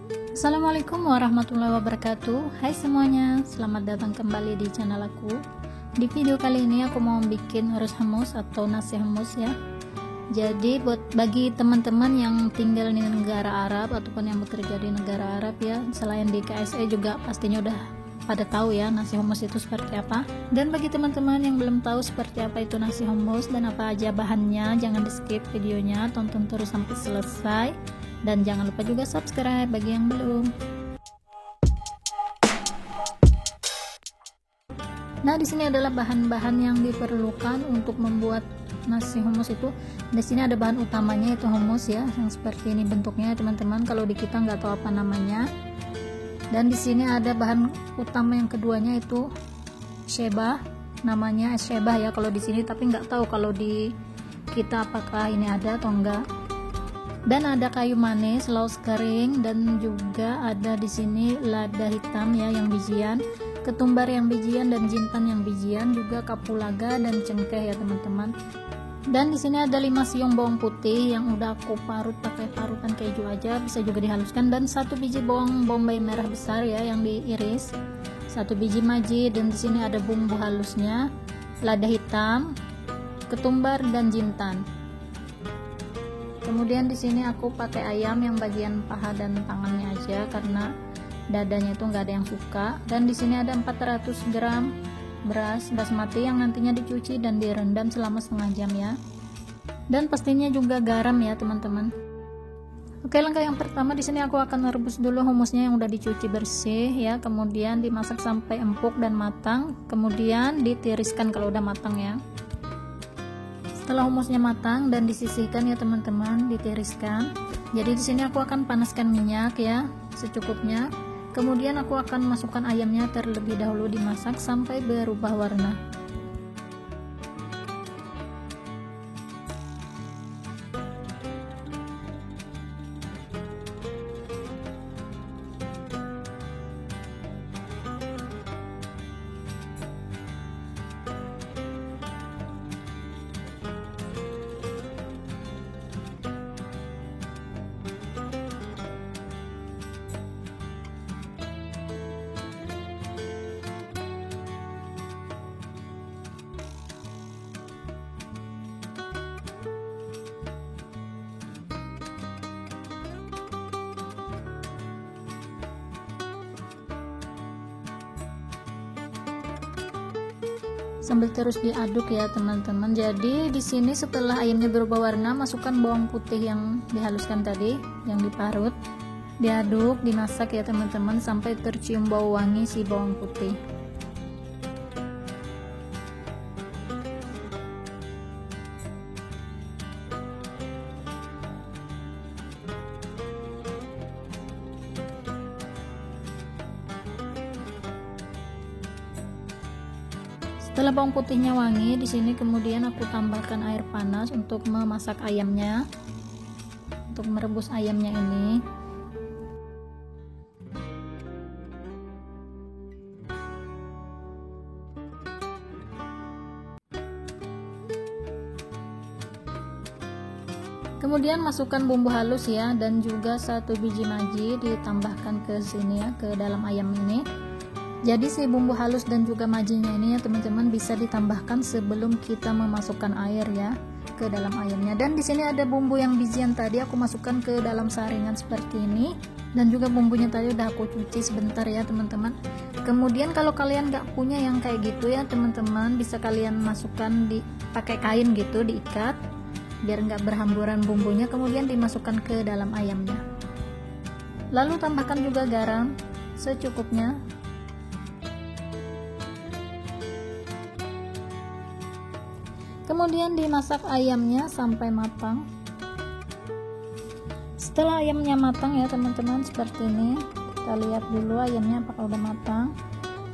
Assalamualaikum warahmatullahi wabarakatuh. Hai semuanya, selamat datang kembali di channel aku. Di video kali ini aku mau bikin arus hummus atau nasi hummus ya. Jadi bagi teman-teman yang tinggal di negara Arab ataupun yang bekerja di negara Arab ya, selain di KSE juga pastinya udah pada tahu ya nasi hummus itu seperti apa. Dan bagi teman-teman yang belum tahu seperti apa itu nasi hummus dan apa aja bahannya, jangan di skip videonya, tonton terus sampai selesai. Dan jangan lupa juga subscribe bagi yang belum. Nah, di sini adalah bahan-bahan yang diperlukan untuk membuat nasi hummus itu. Di sini ada bahan utamanya itu hummus ya, yang seperti ini bentuknya teman-teman. Kalau di kita nggak tahu apa namanya. Dan di sini ada bahan utama yang keduanya itu shebah, namanya shebah ya kalau di sini, tapi nggak tahu kalau di kita apakah ini ada atau enggak. Dan ada kayu manis, laos kering, dan juga ada di sini lada hitam ya yang bijian, ketumbar yang bijian dan jintan yang bijian, juga kapulaga dan cengkeh ya teman-teman. Dan di sini ada 5 siung bawang putih yang udah aku parut pakai parutan keju aja, bisa juga dihaluskan, dan 1 biji bawang bombay merah besar ya yang diiris, 1 biji maji, dan di sini ada bumbu halusnya, lada hitam, ketumbar dan jintan. Kemudian di sini aku pakai ayam yang bagian paha dan tangannya aja karena dadanya itu nggak ada yang suka. Dan di sini ada 400 gram beras basmati yang nantinya dicuci dan direndam selama setengah jam ya. Dan pastinya juga garam ya teman-teman. Oke, langkah yang pertama di sini aku akan merebus dulu humusnya yang udah dicuci bersih ya. Kemudian dimasak sampai empuk dan matang. Kemudian ditiriskan kalau udah matang ya. Setelah humusnya matang dan disisihkan ya teman-teman, ditiriskan. Jadi di sini aku akan panaskan minyak ya secukupnya. Kemudian aku akan masukkan ayamnya terlebih dahulu dimasak sampai berubah warna. Sambil terus diaduk ya teman-teman. Jadi di sini setelah ayamnya berubah warna, masukkan bawang putih yang dihaluskan tadi, yang diparut, diaduk, dimasak ya teman-teman sampai tercium bau wangi si bawang putih. Setelah bawang putihnya wangi, di sini kemudian aku tambahkan air panas untuk memasak ayamnya, untuk merebus ayamnya ini. Kemudian masukkan bumbu halus ya, dan juga 1 biji maji ditambahkan ke sini ya, ke dalam ayam ini. Jadi si bumbu halus dan juga majinya ini ya teman-teman bisa ditambahkan sebelum kita memasukkan air ya ke dalam ayamnya. Dan di sini ada bumbu yang bijian tadi aku masukkan ke dalam saringan seperti ini, dan juga bumbunya tadi udah aku cuci sebentar ya teman-teman. Kemudian kalau kalian nggak punya yang kayak gitu ya teman-teman, bisa kalian masukkan pakai kain gitu, diikat biar nggak berhamburan bumbunya, kemudian dimasukkan ke dalam ayamnya. Lalu tambahkan juga garam secukupnya. Kemudian dimasak ayamnya sampai matang. Setelah ayamnya matang ya teman-teman seperti ini, kita lihat dulu ayamnya apakah udah matang.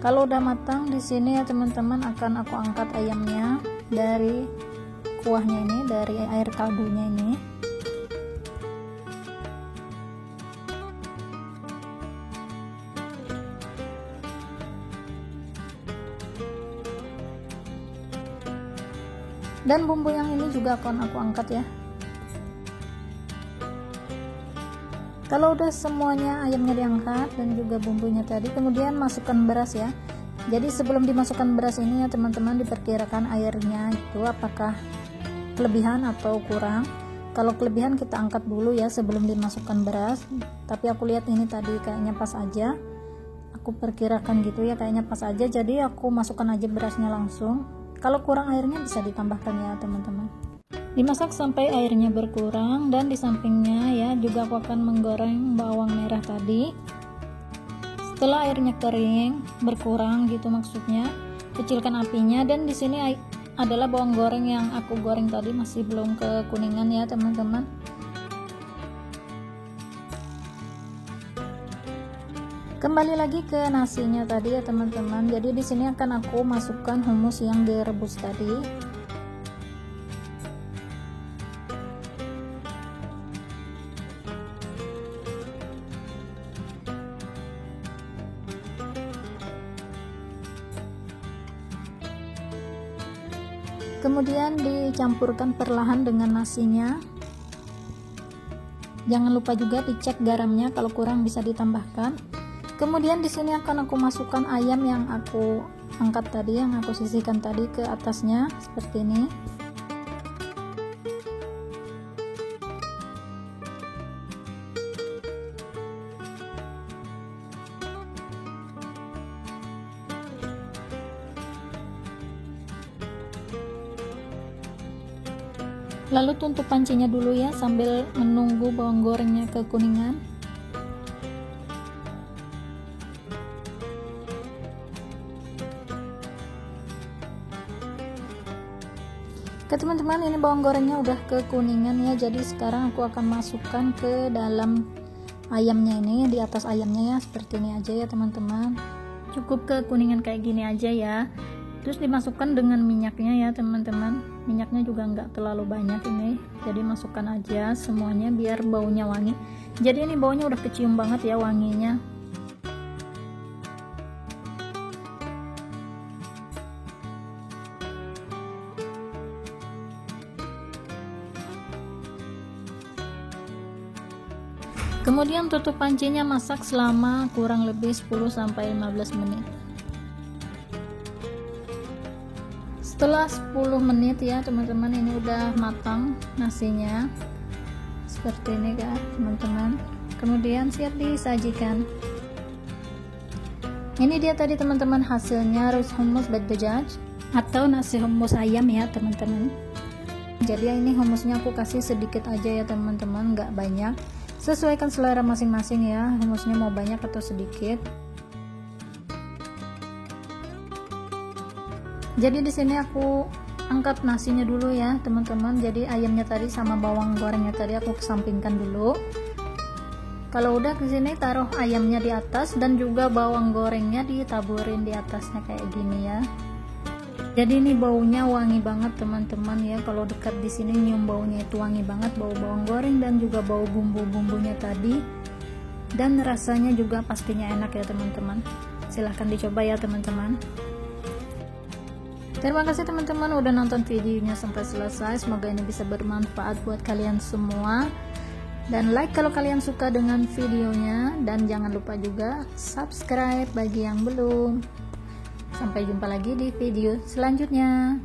Kalau udah matang di sini ya teman-teman akan aku angkat ayamnya dari kuahnya ini, dari air kaldunya ini. Dan bumbu yang ini juga akan aku angkat ya. Kalau udah semuanya ayamnya diangkat dan juga bumbunya tadi, kemudian masukkan beras ya. Jadi sebelum dimasukkan beras ini ya teman-teman, diperkirakan airnya itu apakah kelebihan atau kurang. Kalau kelebihan kita angkat dulu ya sebelum dimasukkan beras, tapi aku lihat ini tadi kayaknya pas aja, aku perkirakan gitu ya, kayaknya pas aja, jadi aku masukkan aja berasnya langsung. Kalau kurang airnya bisa ditambahkan ya teman-teman. Dimasak sampai airnya berkurang, dan di sampingnya ya juga aku akan menggoreng bawang merah tadi. Setelah airnya kering berkurang gitu maksudnya, kecilkan apinya, dan di sini adalah bawang goreng yang aku goreng tadi masih belum kekuningan ya teman-teman. Kembali lagi ke nasinya tadi ya teman-teman. Jadi di sini akan aku masukkan hummus yang direbus tadi. Kemudian dicampurkan perlahan dengan nasinya. Jangan lupa juga dicek garamnya, kalau kurang bisa ditambahkan. Kemudian di sini akan aku masukkan ayam yang aku angkat tadi, yang aku sisihkan tadi ke atasnya seperti ini. Lalu tutup pancinya dulu ya sambil menunggu bawang gorengnya kekuningan. Oke teman-teman, ini bawang gorengnya udah kekuningan ya, jadi sekarang aku akan masukkan ke dalam ayamnya ini, di atas ayamnya ya, seperti ini aja ya teman-teman. Cukup kekuningan kayak gini aja ya. Terus dimasukkan dengan minyaknya ya teman-teman. Minyaknya juga nggak terlalu banyak ini, jadi masukkan aja semuanya biar baunya wangi. Jadi ini baunya udah kecium banget ya wanginya. Kemudian tutup pancinya, masak selama kurang lebih 10-15 menit. Setelah 10 menit ya teman-teman, ini udah matang nasinya seperti ini kan teman-teman. Kemudian siap disajikan. Ini dia tadi teman-teman hasilnya, rus hummus bad-dajaj atau nasi hummus ayam ya teman-teman. Jadi ini hummusnya aku kasih sedikit aja ya teman-teman, nggak banyak, sesuaikan selera masing-masing ya, hummusnya mau banyak atau sedikit. Jadi di sini aku angkat nasinya dulu ya teman-teman. Jadi ayamnya tadi sama bawang gorengnya tadi aku kesampingkan dulu. Kalau udah ke sini taruh ayamnya di atas dan juga bawang gorengnya ditaburin di atasnya kayak gini ya. Jadi ini baunya wangi banget teman-teman ya. Kalau dekat di sini nyium baunya itu wangi banget, bau bawang goreng dan juga bau bumbu-bumbunya tadi. Dan rasanya juga pastinya enak ya teman-teman. Silahkan dicoba ya teman-teman. Terima kasih teman-teman udah nonton videonya sampai selesai. Semoga ini bisa bermanfaat buat kalian semua. Dan like kalau kalian suka dengan videonya. Dan jangan lupa juga subscribe bagi yang belum. Sampai jumpa lagi di video selanjutnya.